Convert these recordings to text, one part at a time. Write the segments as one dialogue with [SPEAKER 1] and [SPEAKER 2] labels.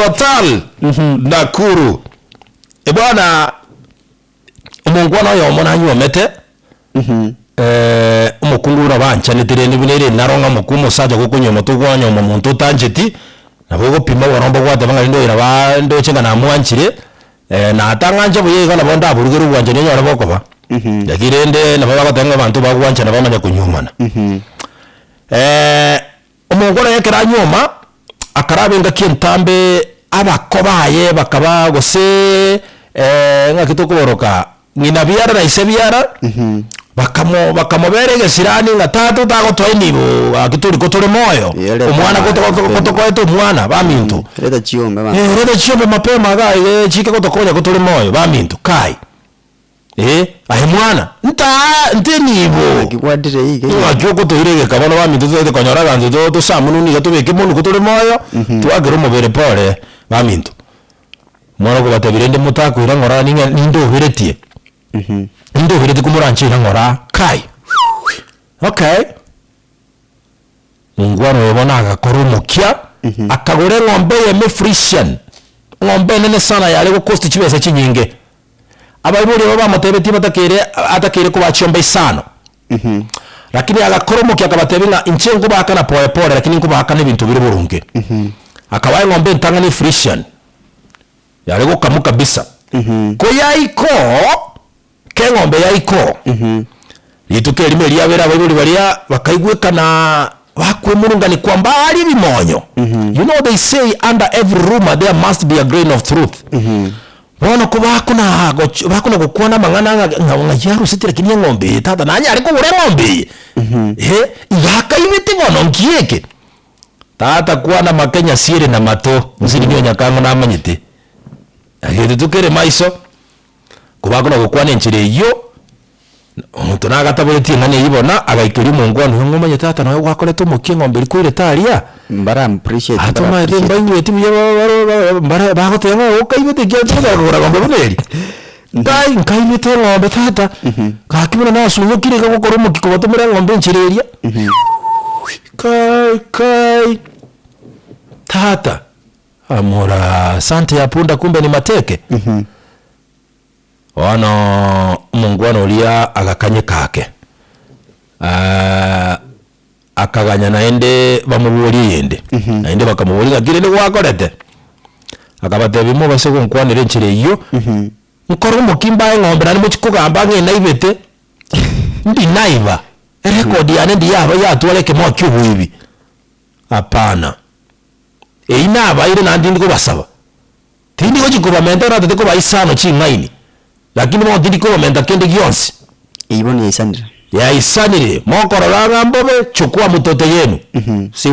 [SPEAKER 1] Total Nakuru. Bwana umungwana yo mona nyomete umukungura bancha nitireni binere naronga mukumo saja kukunyo mutugwanya umuntu tanjeti nabo pima waromba gwate banga ndo iraba ndo chenga na mwanchire na atanganje buye na bonda buruguru bwanje nyo araboko ba yakirende na baba batanga abantu bagwancha na bamanya kunyumana umungwana yakira nyuma akarabenga kintambe abakobaye bakaba gose ngakitokoroka ngina biara na isebiara bakamobere gesirani nga tatu tago twainibo akituri kotore moyo umwana kotoko mwana bamintu
[SPEAKER 2] reda chiombe
[SPEAKER 1] mapema ga chike kotokonya kotore moyo bamintu kai ahe mwana ntenibo
[SPEAKER 2] akikwadire hige
[SPEAKER 1] ajoko toirege kabona bamintu zote konyora ganzo to samunu ni gatubeke munu kotore moyo twagero mobere pole bamintu mwana ko batabirende mutako irangora ninga ndo hiretie ndo hireti kumuranchi irangora kai okay ngwano yobona agakoromukia akagore ngombe ye Frisian ngombe nene sana yale ko cost chibesa chinyinge abayiburi baba matebeti atakere ko bachombe isano lakini agakoromukia akabatebinga inchengo bakana pole pole lakini ko bakana ibintu biri burunge akabaye ngombe ntanga ni Frisian yale ko kamu kabisa ko yaiko ke ngombe yaiko lituke limwe lyabera bayibuli balia bakaigwekana bakwemurungani kwamba ali bimonyo you know they say under every rumor there must be a grain of truth bona ko bakuna gukona mangana nga yaru sitira kinye ngombe tata nanya ariko ure ngombe yakaibete bono nkieke tata kuana makenya sire na mato nziri nyonya kango na amanyite agete tukere maiso kubakuna gukwana enchire iyo umuntu nagatabuleti ngane yibona agaikiri mungwano ngomanye tata nawe wakoleto mukingo mbiri kwire talia
[SPEAKER 2] mbara appreciate
[SPEAKER 1] atoma remba yeti mbara bagotenga okaibete gyanza gora ngombe buneri ndai nkaibete ngombe tata kakibona nasunyo kire gakokoro mukiko batomera ngombe enchireria kai tata amora sante ya punda kumbe ni mateke ono mungwano ulia agakanye kake akaganya naende bamubuli yende naende bakamubulira girene wakorete akabatebimo basego nkwanire nchire iyo nkoro mukimba ngombe nani muchikugamba nge naibete ndi naiba record yane ndi yaba yatwaleke mo cyubuibi apana inaba ile nandi ndiko basaba tindi ko chikubamenta ratete ko baisano chingaini lakini mo ndiko bamenta kende gyonsi
[SPEAKER 2] iboni yaisandira
[SPEAKER 1] yaisanire mokororanga mbobe chukua mtoto yenu si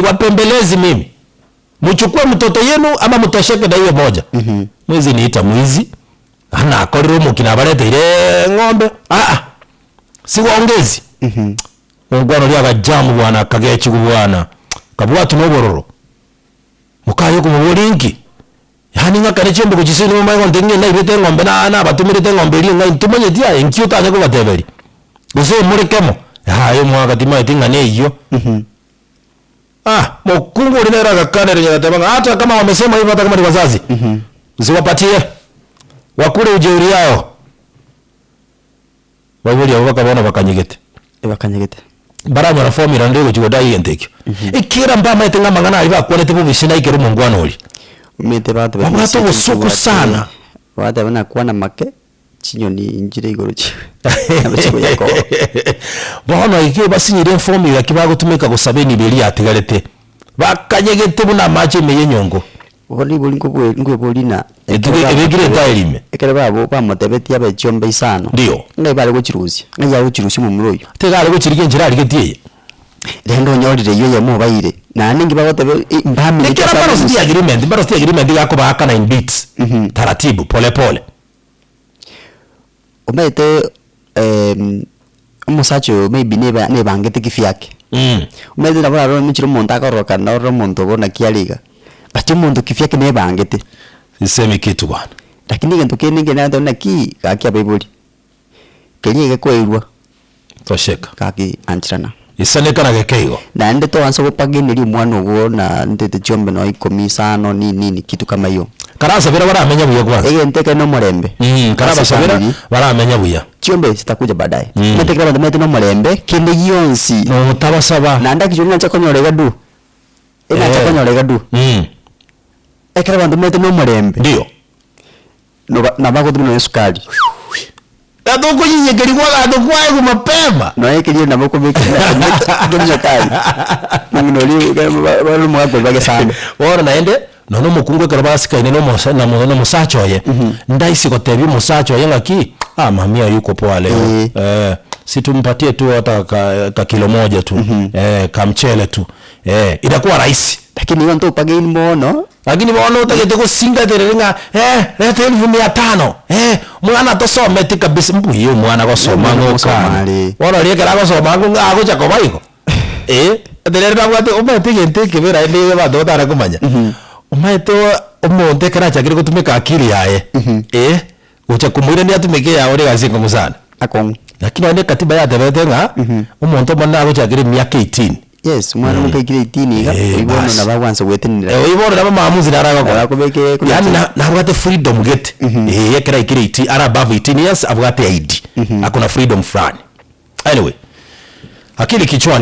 [SPEAKER 1] wapembelezi mimi mchukue mtoto yenu ama mtosheke na hiyo moja mwezi niita mwizi ana akorero mukina barete ile ngombe si waongezi ngwano lya gajamu bwana kagechi bwana kabwatu nobororo mukayo kumubulingi yani ngakane chembe kujisini mama ngo ndenge na ibete ngombe na batumirite ngombe ri ngai tumenye dia enkyuta ne ko bateberi guso murekemo hayo mwaka tima itinga ne iyo mokungu linera gakane renye gatebanga hata kama wamesema hivyo hata kama ni wazazi usiwapatie wakule ujeuri yao wabuli abo bakabona bakanyegete baranya na formula ndego chigodai yentekyo ikira mbama itenga mangana ali bakwonete bubisina ikero mungwana oli
[SPEAKER 2] umete batu
[SPEAKER 1] bato busuku sana
[SPEAKER 2] wada bana kuana make chinyoni injire igorochi abachiko yako
[SPEAKER 1] bono ike basinyire formula kibago tumeka gusabeni beli atigarete bakanyegete buna mache meye nyongo
[SPEAKER 2] boli ngwe bolina
[SPEAKER 1] ebegire tairime
[SPEAKER 2] ekere babo bamotebeti abechombe isano
[SPEAKER 1] ndio
[SPEAKER 2] ngai bale guchiruzi ngai guchiruzi mu muroyo
[SPEAKER 1] tegale guchirike njira arigetiye
[SPEAKER 2] rendo nyorire yo yamubaire na ningi bagotebe mbami
[SPEAKER 1] nikira baro sti agreement yako baka 9 bits taratibu pole pole
[SPEAKER 2] umete umusacho maybe ne bangete kifyake umete na bora michiro monta koroka na ro monto bona kialiga bati monto kifyake ne bangete
[SPEAKER 1] sisemi kitu bwana
[SPEAKER 2] lakini ngento kenenge na ndo ki kaki abibuli keliye kwa irwa
[SPEAKER 1] tosheka
[SPEAKER 2] kaki anchana
[SPEAKER 1] isanekana gekeigo
[SPEAKER 2] na ndi to anso gupaginiri mwana ugo na ndete chombe no 15 nini kitu kama hiyo
[SPEAKER 1] karasa bira baramenya buya kwanza
[SPEAKER 2] nteke no murembe
[SPEAKER 1] karasa bira baramenya buya
[SPEAKER 2] chombe sitakuja baadaye metekera bandu mete no murembe kindi yonsi
[SPEAKER 1] no mutabasaba
[SPEAKER 2] na ndaki jona cha konyorega du cha konyorega du ekera bandu mete no murembe
[SPEAKER 1] ndio
[SPEAKER 2] no na bago tu no sukari
[SPEAKER 1] Adoko yiyegeri kwa adoko ayo mapema.
[SPEAKER 2] No yekeri na boko beki. Ndio kali. Munoli balo mwako bage sana.
[SPEAKER 1] Ora naende nono mukungwe karabasika ine no musacho ye. Ndaisi ko tebi musacho ye ngaki. Mamia yuko poa leo. Situmpatie tu hata ka kilo moja tu. Ka mchele tu. Itakuwa rahisi.
[SPEAKER 2] Lakini wanto pageni mono.
[SPEAKER 1] Lakini waona utakete kusinga terenga leta 1500 mwana tosome tika kabisa mbuyo mwana gosoma ngoka wala rieka la gosoma ngo agocha ko baiko terera ngwate umatige nteke bera ndi bado tara kumanya umaito umonte kana chakire kutumika akili yae ucha kumwire ni atumike ya ore gasinga musana
[SPEAKER 2] akon
[SPEAKER 1] lakini ande katiba ya teretenga umonto mwana agocha kire miaka 18
[SPEAKER 2] yes mwana mupekire 18 ibono na bawanza wetinira
[SPEAKER 1] ibono na maamuzi naraga
[SPEAKER 2] kwa kubeke
[SPEAKER 1] yani na bwate freedom get yekera ikire 18 ara above 18 years abwate ID akona freedom fulani anyway akili kichwani